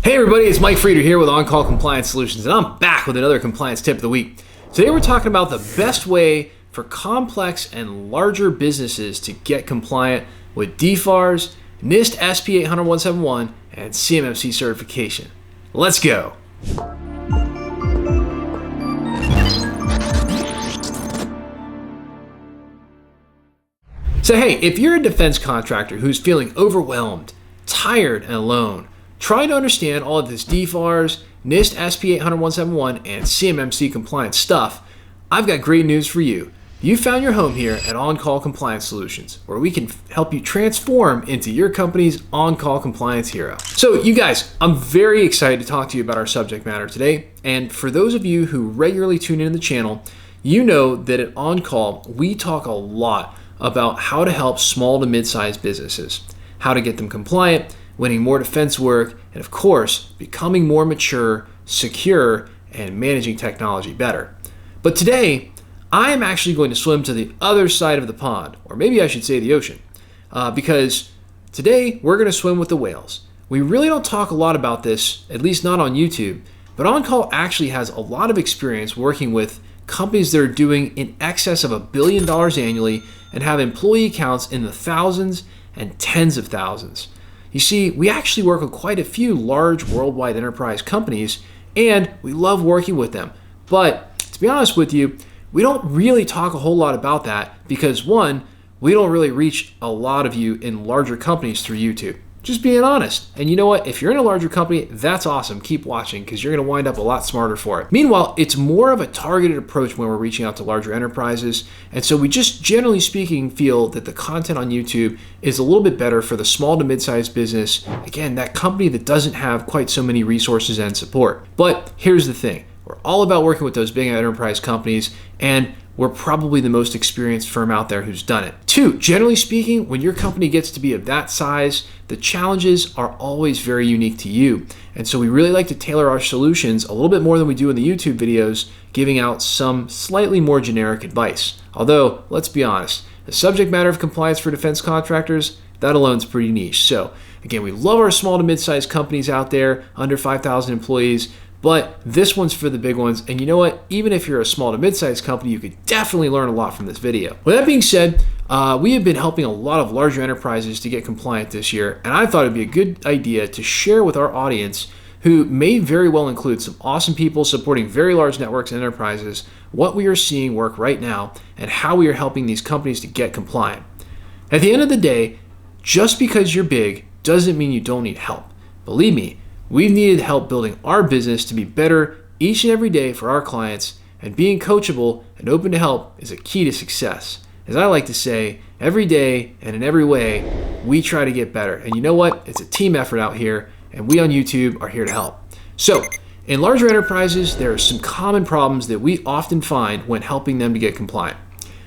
Hey everybody, it's Mike Frieder here with On-Call Compliance Solutions, and I'm back with another compliance tip of the week. Today we're talking about the best way for complex and larger businesses to get compliant with DFARS, NIST SP 800-171, and CMMC certification. Let's go! So hey, if you're a defense contractor who's feeling overwhelmed, tired, and alone, trying to understand all of this DFARS, NIST SP 800-171, and CMMC compliance stuff, I've got great news for you. You found your home here at On-Call Compliance Solutions, where we can help you transform into your company's on-call compliance hero. So you guys, I'm very excited to talk to you about our subject matter today. And for those of you who regularly tune in to the channel, you know that at On-Call, we talk a lot about how to help small to mid-sized businesses, how to get them compliant, winning more defense work, and of course, becoming more mature, secure, and managing technology better. But today, I am actually going to swim to the other side of the pond, or maybe I should say the ocean, because today we're going to swim with the whales. We really don't talk a lot about this, at least not on YouTube, but On-Call actually has a lot of experience working with companies that are doing in excess of $1 billion annually and have employee counts in the thousands and tens of thousands. You see, we actually work with quite a few large worldwide enterprise companies, and we love working with them. But to be honest with you, we don't really talk a whole lot about that because one, we don't really reach a lot of you in larger companies through YouTube. Just being honest. And you know what? If you're in a larger company, that's awesome. Keep watching because you're going to wind up a lot smarter for it. Meanwhile, it's more of a targeted approach when we're reaching out to larger enterprises. And so we just generally speaking feel that the content on YouTube is a little bit better for the small to mid-sized business. Again, that company that doesn't have quite so many resources and support. But here's the thing. We're all about working with those big enterprise companies, and we're probably the most experienced firm out there who's done it. Two, generally speaking, when your company gets to be of that size, the challenges are always very unique to you. And so we really like to tailor our solutions a little bit more than we do in the YouTube videos, giving out some slightly more generic advice. Although, let's be honest, the subject matter of compliance for defense contractors, that alone is pretty niche. So again, we love our small to mid-sized companies out there, under 5,000 employees, but this one's for the big ones. And you know what? Even if you're a small to mid-sized company, you could definitely learn a lot from this video. With that being said, we have been helping a lot of larger enterprises to get compliant this year. And I thought it'd be a good idea to share with our audience, who may very well include some awesome people supporting very large networks and enterprises, what we are seeing work right now and how we are helping these companies to get compliant. At the end of the day, just because you're big doesn't mean you don't need help. Believe me, we've needed help building our business to be better each and every day for our clients, and being coachable and open to help is a key to success. As I like to say, every day and in every way, we try to get better. And you know what? It's a team effort out here, and we on YouTube are here to help. So, in larger enterprises, there are some common problems that we often find when helping them to get compliant.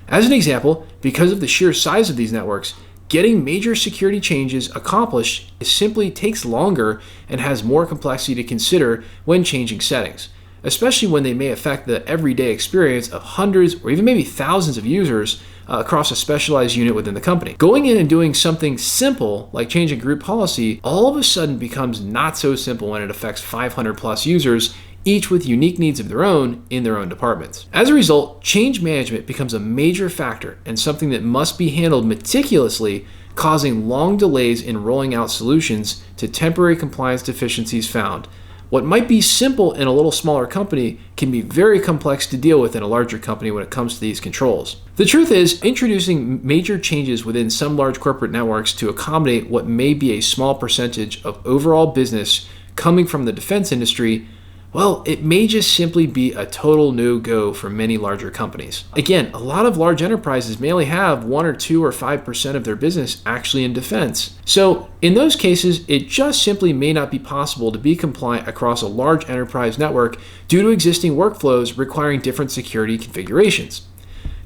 As an example, because of the sheer size of these networks, getting major security changes accomplished simply takes longer and has more complexity to consider when changing settings, especially when they may affect the everyday experience of hundreds or even maybe thousands of users across a specialized unit within the company. Going in and doing something simple like changing group policy all of a sudden becomes not so simple when it affects 500 plus users, each with unique needs of their own in their own departments. As a result, change management becomes a major factor and something that must be handled meticulously, causing long delays in rolling out solutions to temporary compliance deficiencies found. What might be simple in a little smaller company can be very complex to deal with in a larger company when it comes to these controls. The truth is, introducing major changes within some large corporate networks to accommodate what may be a small percentage of overall business coming from the defense industry, well, it may just simply be a total no-go for many larger companies. Again, a lot of large enterprises may only have 1 or 2 or 5% of their business actually in defense. So in those cases, it just simply may not be possible to be compliant across a large enterprise network due to existing workflows requiring different security configurations.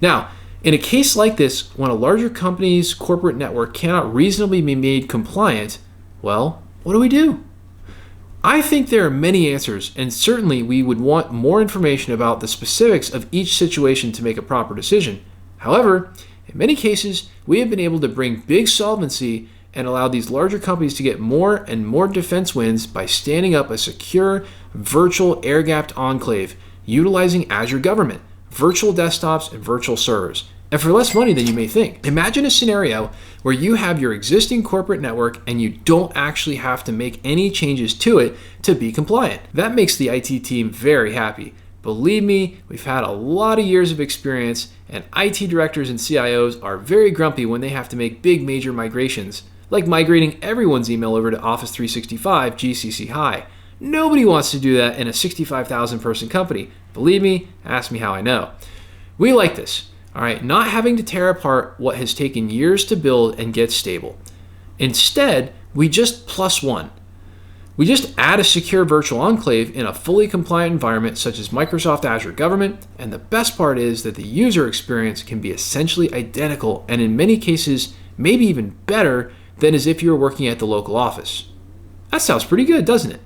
Now, in a case like this, when a larger company's corporate network cannot reasonably be made compliant, well, what do? I think there are many answers, and certainly we would want more information about the specifics of each situation to make a proper decision. However, in many cases, we have been able to bring big solvency and allow these larger companies to get more and more defense wins by standing up a secure, virtual air-gapped enclave utilizing Azure Government, virtual desktops, and virtual servers. And for less money than you may think. Imagine a scenario where you have your existing corporate network and you don't actually have to make any changes to it to be compliant. That makes the IT team very happy. Believe me, we've had a lot of years of experience, and IT directors and CIOs are very grumpy when they have to make big major migrations, like migrating everyone's email over to Office 365 GCC High. Nobody wants to do that in a 65,000 person company. Believe me, ask me how I know. We like this, all right, not having to tear apart what has taken years to build and get stable. Instead, we just plus one. We just add a secure virtual enclave in a fully compliant environment such as Microsoft Azure Government, and the best part is that the user experience can be essentially identical and in many cases maybe even better than as if you were working at the local office. That sounds pretty good, doesn't it?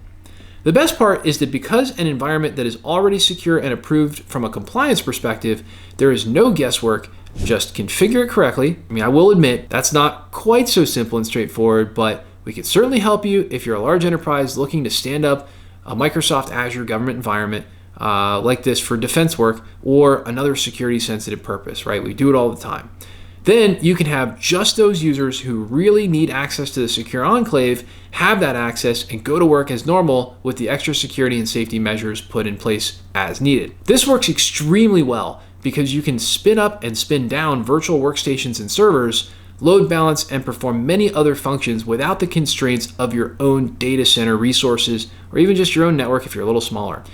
The best part is that because an environment that is already secure and approved from a compliance perspective, there is no guesswork, just configure it correctly. I will admit that's not quite so simple and straightforward, but we can certainly help you if you're a large enterprise looking to stand up a Microsoft Azure Government environment like this for defense work or another security sensitive purpose, right? We do it all the time. Then you can have just those users who really need access to the secure enclave have that access and go to work as normal with the extra security and safety measures put in place as needed. This works extremely well because you can spin up and spin down virtual workstations and servers, load balance, and perform many other functions without the constraints of your own data center resources or even just your own network if you're a little smaller.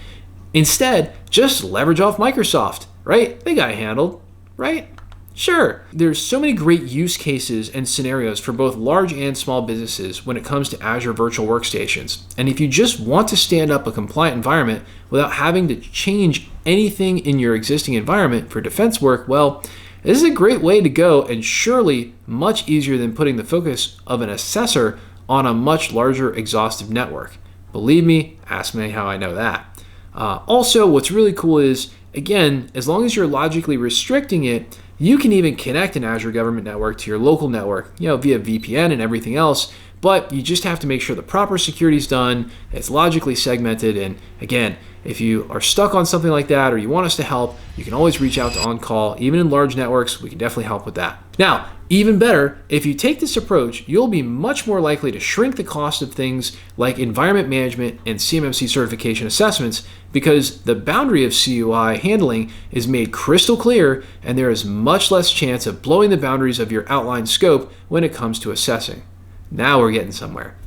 Instead, just leverage off Microsoft, right? They got it handled, right? Sure. There's so many great use cases and scenarios for both large and small businesses when it comes to Azure Virtual Workstations. And if you just want to stand up a compliant environment without having to change anything in your existing environment for defense work, well, this is a great way to go and surely much easier than putting the focus of an assessor on a much larger exhaustive network. Believe me, ask me how I know that. Also, what's really cool is, again, as long as you're logically restricting it, you can even connect an Azure Government network to your local network, via VPN and everything else, but you just have to make sure the proper security is done, it's logically segmented, and again, if you are stuck on something like that or you want us to help, you can always reach out to On-Call. Even in large networks, we can definitely help with that. Now, even better, if you take this approach, you'll be much more likely to shrink the cost of things like environment management and CMMC certification assessments because the boundary of CUI handling is made crystal clear and there is much less chance of blowing the boundaries of your outlined scope when it comes to assessing. Now we're getting somewhere.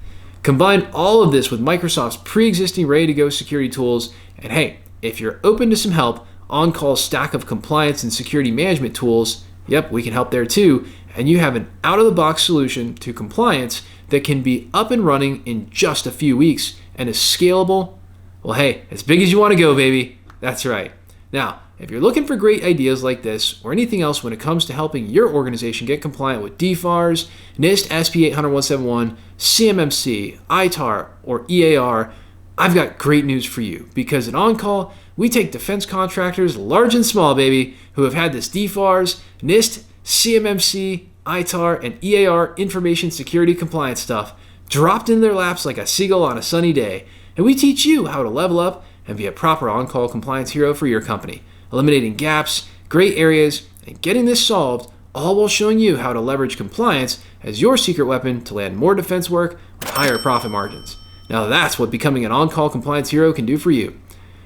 Combine all of this with Microsoft's pre-existing ready-to-go security tools, and hey, if you're open to some help, On-Call's stack of compliance and security management tools, yep, we can help there too, and you have an out-of-the-box solution to compliance that can be up and running in just a few weeks and is scalable. Well, hey, as big as you want to go, baby. That's right. Now, if you're looking for great ideas like this or anything else when it comes to helping your organization get compliant with DFARS, NIST SP 800-171, CMMC, ITAR, or EAR, I've got great news for you because at On-Call, we take defense contractors, large and small, baby, who have had this DFARS, NIST, CMMC, ITAR, and EAR information security compliance stuff dropped in their laps like a seagull on a sunny day, and we teach you how to level up and be a proper On-Call compliance hero for your company, eliminating gaps, gray areas, and getting this solved, all while showing you how to leverage compliance as your secret weapon to land more defense work with higher profit margins. Now that's what becoming an On-Call compliance hero can do for you.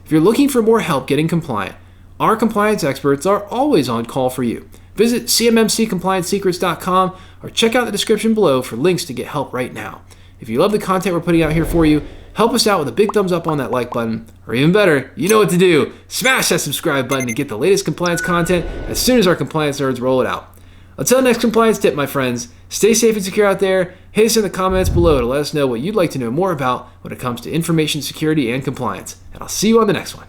If you're looking for more help getting compliant, our compliance experts are always on call for you. Visit cmmccompliancesecrets.com or check out the description below for links to get help right now. If you love the content we're putting out here for you, help us out with a big thumbs up on that like button, or even better, you know what to do. Smash that subscribe button to get the latest compliance content as soon as our compliance nerds roll it out. Until next compliance tip, my friends, stay safe and secure out there. Hit us in the comments below to let us know what you'd like to know more about when it comes to information security and compliance. And I'll see you on the next one.